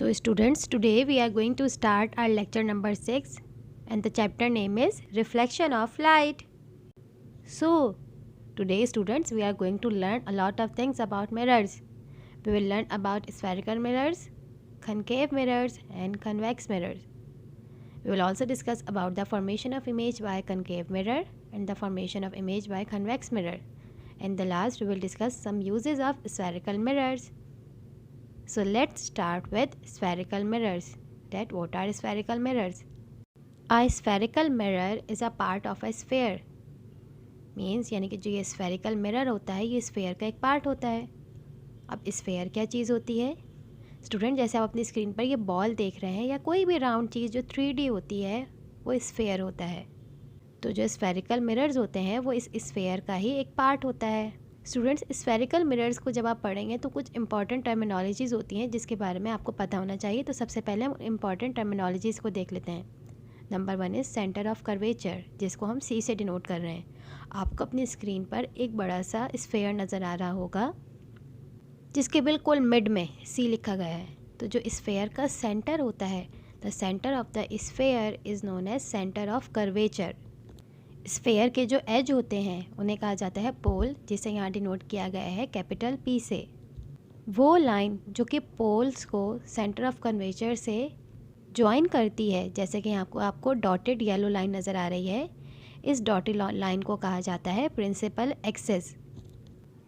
So students, today we are going to start our lecture number 6 and the chapter name is Reflection of Light. So today students, we are going to learn a lot of things about mirrors. We will learn about spherical mirrors, concave mirrors and convex mirrors. We will also discuss about the formation of image by concave mirror and the formation of image by convex mirror. And the last we will discuss some uses of spherical mirrors. So let's start with spherical mirrors. That what are spherical mirrors? A spherical mirror is a part of a sphere. Means यानी कि जो ये spherical mirror होता है ये sphere का एक part होता है. अब स्फेयर क्या चीज़ होती है? स्टूडेंट, जैसे आप अपनी स्क्रीन पर ये बॉल देख रहे हैं या कोई भी राउंड चीज़ जो 3D होती है वो स्फेयर होता है. तो जो स्फेरिकल मिरर्स होते हैं वो इस स्फेयर का ही एक पार्ट होता है. स्टूडेंट्स, स्फेरिकल मिरर्स को जब आप पढ़ेंगे तो कुछ इंपॉर्टेंट टर्मिनोलॉजीज़ होती हैं जिसके बारे में आपको पता होना चाहिए. तो सबसे पहले हम इंपॉर्टेंट टर्मिनोलॉजीज़ को देख लेते हैं. Number 1 is centre of curvature, जिसको हम C से डिनोट कर रहे हैं. आपको अपनी स्क्रीन पर एक बड़ा सा स्फेयर नज़र आ रहा होगा जिसके बिल्कुल मिड में C लिखा गया है. तो जो स्फेयर का सेंटर होता है, the centre of the sphere is known as centre of curvature. Sphere के जो एज होते हैं उन्हें कहा जाता है पोल, जिसे यहाँ डिनोट किया गया है कैपिटल P से. वो लाइन जो कि पोल्स को सेंटर ऑफ कर्वेचर से ज्वाइन करती है, जैसे कि आपको डॉटेड येलो लाइन नज़र आ रही है, इस डॉटेड लाइन को कहा जाता है प्रिंसिपल एक्सिस.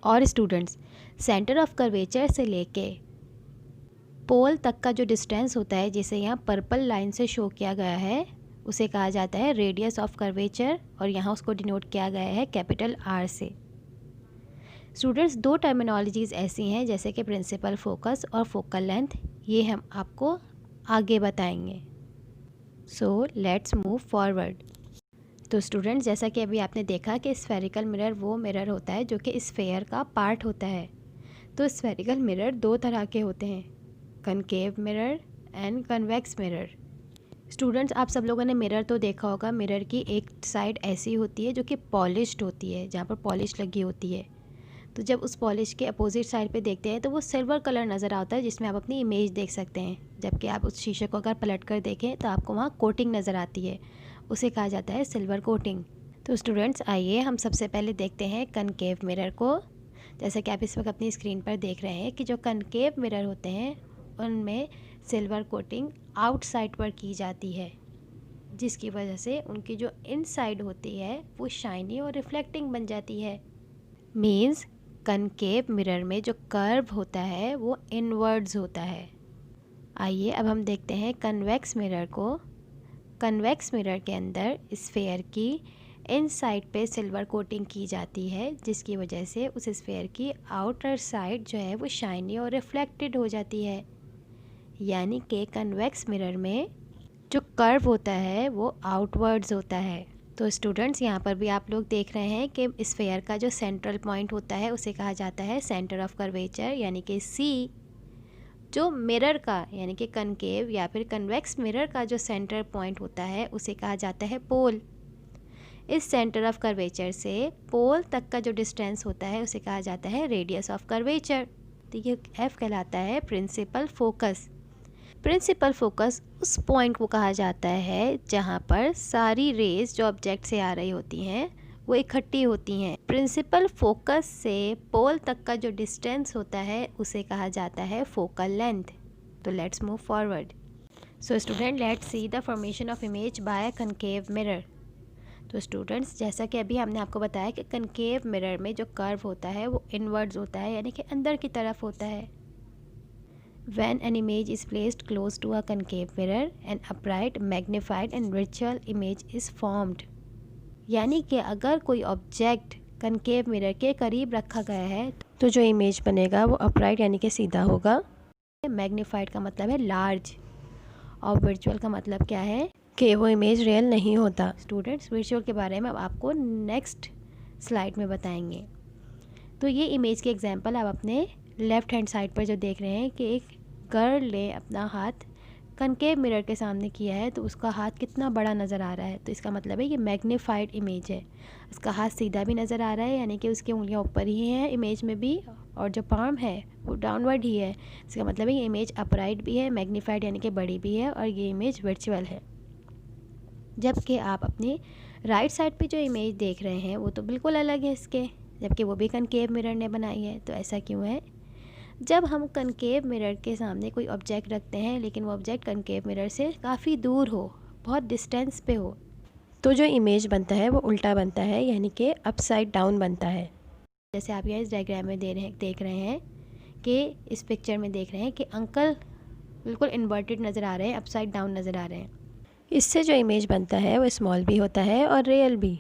और स्टूडेंट्स, सेंटर ऑफ कर्वेचर से लेके पोल तक का जो डिस्टेंस होता है, जिसे यहाँ पर्पल लाइन से शो किया गया है, उसे कहा जाता है रेडियस ऑफ कर्वेचर, और यहाँ उसको डिनोट किया गया है कैपिटल R से. स्टूडेंट्स, दो टर्मिनोलॉजीज़ ऐसी हैं जैसे कि प्रिंसिपल फोकस और फोकल लेंथ. ये हम आपको आगे बताएंगे. So let's move forward. तो स्टूडेंट्स, जैसा कि अभी आपने देखा कि स्फेरिकल मिरर वो मिरर होता है जो कि स्फेयर का पार्ट होता है. तो स्फेरिकल मिरर दो तरह के होते हैं, concave mirror and convex mirror. Students, आप सब लोगों ने मिरर तो देखा होगा. मिरर की एक साइड ऐसी होती है जो कि पॉलिश्ड होती है, जहाँ पर पॉलिश लगी होती है. तो जब उस पॉलिश के अपोजिट साइड पे देखते हैं तो वो सिल्वर कलर नज़र आता है, जिसमें आप अपनी इमेज देख सकते हैं. जबकि आप उस शीशे को अगर पलट कर देखें तो आपको वहाँ कोटिंग नज़र आती है, उसे कहा जाता है सिल्वर कोटिंग. तो स्टूडेंट्स, आइए हम सबसे पहले देखते हैं कनकेव मिरर को. जैसे कि आप इस वक्त अपनी स्क्रीन पर देख रहे हैं कि जो कनकेव मिरर होते हैं उनमें सिल्वर कोटिंग आउटसाइड पर की जाती है, जिसकी वजह से उनकी जो इनसाइड होती है वो शाइनी और रिफ्लेक्टिंग बन जाती है. मीन्स कनकेव मिरर में जो कर्व होता है वो इनवर्ड्स होता है. आइए अब हम देखते हैं कन्वेक्स मिरर को. कन्वेक्स मिरर के अंदर स्फेयर की इनसाइड पे सिल्वर कोटिंग की जाती है, जिसकी वजह से उस स्फेयर की आउटर साइड जो है वो शाइनी और रिफ्लेक्टेड हो जाती है. यानी कि कन्वेक्स मिरर में जो कर्व होता है वो आउटवर्ड्स होता है. तो स्टूडेंट्स, यहाँ पर भी आप लोग देख रहे हैं कि स्फेयर का जो सेंट्रल पॉइंट होता है उसे कहा जाता है सेंटर ऑफ कर्वेचर, यानी कि C. जो मिरर का यानी कि कनकेव या फिर कन्वेक्स मिरर का जो सेंटर पॉइंट होता है उसे कहा जाता है पोल. इस सेंटर ऑफ कर्वेचर से पोल तक का जो डिस्टेंस होता है उसे कहा जाता है रेडियस ऑफ कर्वेचर. तो ये F कहलाता है प्रिंसिपल फोकस. प्रिंसिपल फोकस उस पॉइंट को कहा जाता है जहाँ पर सारी रेज जो ऑब्जेक्ट से आ रही होती हैं वो इकट्ठी होती हैं. प्रिंसिपल फोकस से पोल तक का जो डिस्टेंस होता है उसे कहा जाता है फोकल लेंथ. तो let's move forward. So student, let's see the formation of image by concave mirror. तो स्टूडेंट्स, जैसा कि अभी हमने आपको बताया कि कनकेव मिरर में जो कर्व होता है वो इनवर्ड्स होता है, यानी कि अंदर की तरफ होता है. When an image is placed close to a concave mirror, an upright, magnified and virtual image is formed. यानी कि अगर कोई ऑब्जेक्ट कनकेव मिरर के करीब रखा गया है तो जो इमेज बनेगा वो अपराइट यानी कि सीधा होगा. मैग्नीफाइड का मतलब है लार्ज, और वर्चुअल का मतलब क्या है कि वो इमेज रियल नहीं होता. स्टूडेंट्स, वर्चुअल के बारे में अब आपको नेक्स्ट स्लाइड में बताएंगे. तो ये इमेज के एग्जांपल आप अपने लेफ़्ट हैंड साइड पर जो देख रहे हैं कि एक गर्ल ने अपना हाथ कनकेव मिरर के सामने किया है, तो उसका हाथ कितना बड़ा नज़र आ रहा है. तो इसका मतलब है ये मैग्नीफाइड इमेज है. उसका हाथ सीधा भी नज़र आ रहा है, यानी कि उसकी उंगलियां ऊपर ही हैं इमेज में भी, और जो पाम है वो डाउनवर्ड ही है। इसका मतलब है ये इमेज अपराइट भी है, मैग्नीफाइड यानी कि बड़ी भी है, और ये इमेज वर्चुअल है। जबकि आप अपने राइट साइड पे जो इमेज देख रहे हैं वो तो बिल्कुल अलग है इसके, जबकि वो भी कनकेव मिरर ने बनाई है। तो ऐसा क्यों है? जब हम कनकेव मिरर के सामने कोई ऑब्जेक्ट रखते हैं लेकिन वो ऑब्जेक्ट कनकेव मिरर से काफ़ी दूर हो, बहुत डिस्टेंस पे हो, तो जो इमेज बनता है वो उल्टा बनता है, यानी कि अपसाइड डाउन बनता है। जैसे आप यहाँ इस डायग्राम में देख रहे हैं कि इस पिक्चर में देख रहे हैं कि अंकल बिल्कुल इन्वर्टेड नज़र आ रहे हैं, अपसाइड डाउन नज़र आ रहे हैं। इससे जो इमेज बनता है वो स्मॉल भी होता है और रियल भी।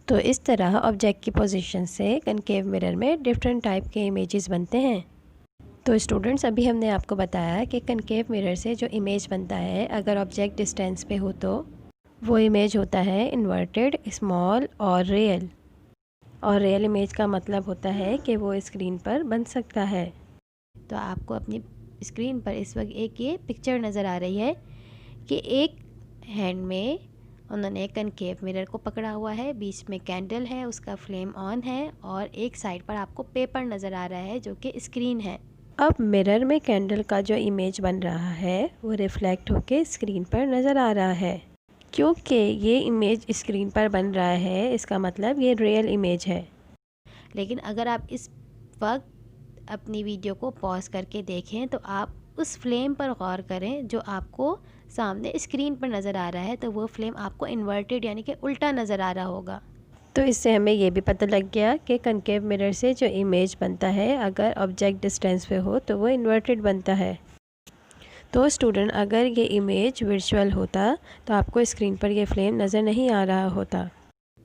तो इस तरह ऑब्जेक्ट की पोजीशन से कनकेव मिरर में डिफरेंट टाइप के इमेजेस बनते हैं। तो स्टूडेंट्स, अभी हमने आपको बताया कि कनकेव मिरर से जो इमेज बनता है अगर ऑब्जेक्ट डिस्टेंस पे हो तो वो इमेज होता है इन्वर्टेड, स्मॉल और रियल। और रियल इमेज का मतलब होता है कि वो स्क्रीन पर बन सकता है। तो आपको अपनी स्क्रीन पर इस वक्त एक ये पिक्चर नज़र आ रही है कि एक हैंड में उन्होंने कनकेव मिरर को पकड़ा हुआ है, बीच में कैंडल है, उसका फ्लेम ऑन है, और एक साइड पर आपको पेपर नज़र आ रहा है जो कि स्क्रीन है। अब मिरर में कैंडल का जो इमेज बन रहा है वो रिफ्लेक्ट होके स्क्रीन पर नज़र आ रहा है। क्योंकि ये इमेज स्क्रीन पर बन रहा है इसका मतलब ये रियल इमेज है। लेकिन अगर आप इस वक्त अपनी वीडियो को पॉज करके देखें तो आप उस फ्लेम पर गौर करें जो आपको सामने स्क्रीन पर नज़र आ रहा है, तो वो फ्लेम आपको इन्वर्टेड यानी कि उल्टा नज़र आ रहा होगा। तो इससे हमें ये भी पता लग गया कि कनकेव मिरर से जो इमेज बनता है अगर ऑब्जेक्ट डिस्टेंस पे हो तो वो इन्वर्टेड बनता है। तो स्टूडेंट, अगर ये इमेज वर्चुअल होता तो आपको स्क्रीन पर ये फ्लेम नज़र नहीं आ रहा होता।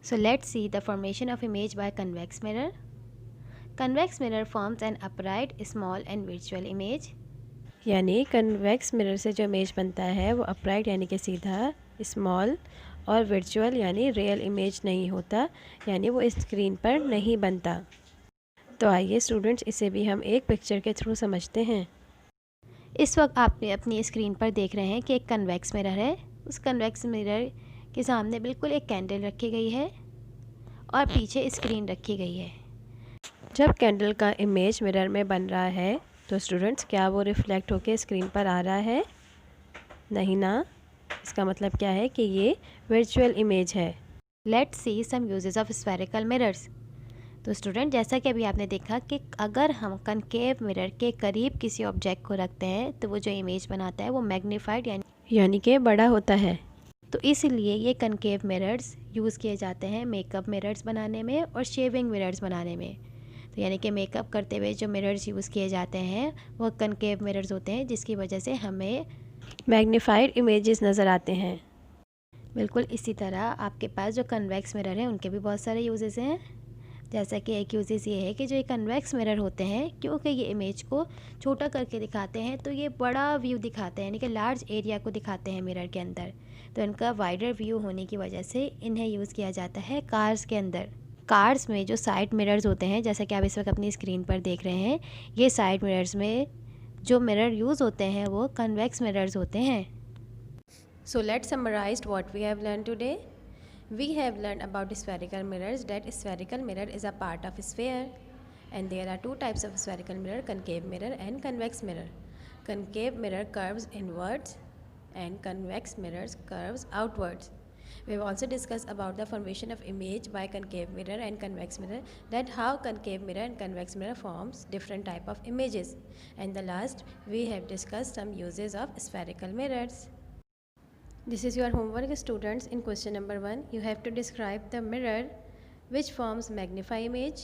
So let's see the formation of image by convex mirror. Convex mirror forms an upright, small and virtual image. यानी कन्वेक्स मिरर से जो इमेज बनता है वो अपराइट यानी कि सीधा, स्मॉल और वर्चुअल यानी रियल इमेज नहीं होता, यानी वो स्क्रीन पर नहीं बनता। तो आइए स्टूडेंट्स, इसे भी हम एक पिक्चर के थ्रू समझते हैं। इस वक्त आप अपनी स्क्रीन पर देख रहे हैं कि एक कन्वेक्स मिरर है। उस कन्वेक्स मिरर के सामने बिल्कुल एक कैंडल रखी गई है और पीछे स्क्रीन रखी गई है। जब कैंडल का इमेज मिरर में बन रहा है तो स्टूडेंट्स, क्या वो रिफ्लेक्ट होके स्क्रीन पर आ रहा है? नहीं ना। इसका मतलब क्या है कि ये वर्चुअल इमेज है। Let's see some uses of spherical mirrors. तो स्टूडेंट, जैसा कि अभी आपने देखा कि अगर हम कनकेव मिरर के करीब किसी ऑब्जेक्ट को रखते हैं तो वो जो इमेज बनाता है वो मैग्नीफाइड यानी कि बड़ा होता है। तो इसलिए ये कनकेव मिरर्स यूज़ किए जाते हैं मेकअप मिरर्स बनाने में और शेविंग मिरर्स बनाने में। तो यानी कि मेकअप करते हुए जो मिरर्स यूज़ किए जाते हैं वो कनकेव मिरर्स होते हैं, जिसकी वजह से हमें मैग्नीफाइड इमेजेस नज़र आते हैं। बिल्कुल इसी तरह आपके पास जो कन्वेक्स मिरर हैं उनके भी बहुत सारे यूजेस हैं। जैसा कि एक यूजेस ये है कि जो ये कन्वेक्स मिरर होते हैं, क्योंकि ये इमेज को छोटा करके दिखाते हैं तो ये बड़ा व्यू दिखाते हैं, यानी कि लार्ज एरिया को दिखाते हैं मिरर के अंदर। तो इनका वाइडर व्यू होने की वजह से इन्हें यूज़ किया जाता है कार्स के अंदर। कार्स में जो साइड मिरर्स होते हैं, जैसा कि आप इस वक्त अपनी स्क्रीन पर देख रहे हैं, ये साइड मिरर्स में जो मिरर यूज़ होते हैं वो कन्वेक्स मिरर्स होते हैं। So let's summarize what we have learn today. We have learned about spherical mirrors, that spherical mirror is a part of sphere, and there are two types of spherical mirror, concave mirror and convex mirror. Concave mirror curves inwards and convex mirrors curves outwards. We have also discussed about the formation of image by concave mirror and convex mirror, that how concave mirror and convex mirror forms different type of images. And the last, we have discussed some uses of spherical mirrors. This is your homework, students. In question number 1, you have to describe the mirror which forms magnify image,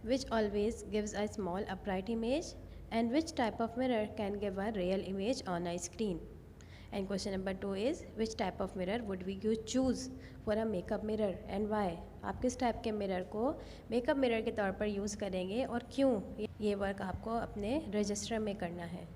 which always gives a small upright image, and which type of mirror can give a real image on a screen. And question number 2 is, which type of mirror would we choose for a makeup mirror and why? आप किस type के mirror को makeup mirror के तौर पर use करेंगे और क्यों? ये वर्क आपको अपने रजिस्टर में करना है।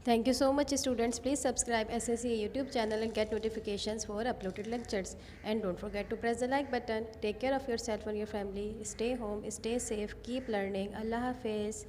Thank you so much, students. Please subscribe SSC YouTube channel and get notifications for uploaded lectures. And don't forget to press the like button. Take care of yourself and your family. Stay home, stay safe, keep learning. Allah Hafiz.